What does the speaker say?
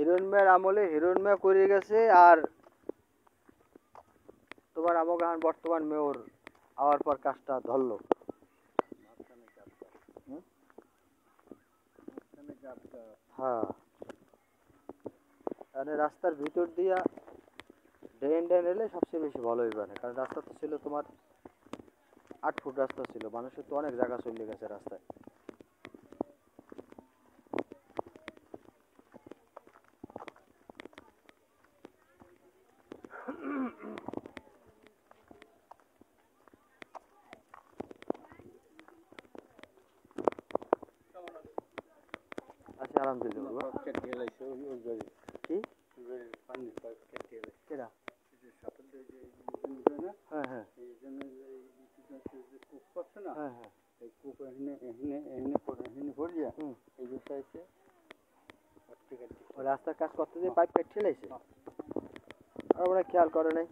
Heroine মেয়ের আমলে heroine মেয়ে করে গেছে, আর তোমার আমাকে এখন বর্তমান মেয়র হওয়ার পর কাজটা ধরলো। হ্যাঁ, মানে রাস্তার ভিতর দিয়া ড্রেন এলে সবচেয়ে বেশি ভালো হইবে না, কারণ রাস্তা তো ছিল তোমার 8 ফুট রাস্তা ছিল, মানুষের তো অনেক জায়গা চলে গেছে রাস্তায়। আচ্ছা, আলহামদুলিল্লাহ। কি কেডা? হ্যাঁ হ্যাঁ হ্যাঁ হ্যাঁ। রাস্তার কাজ করতে দিয়ে পাইপ কেটে ঠেলাইছে, আর ওরা খেয়াল করে নাই।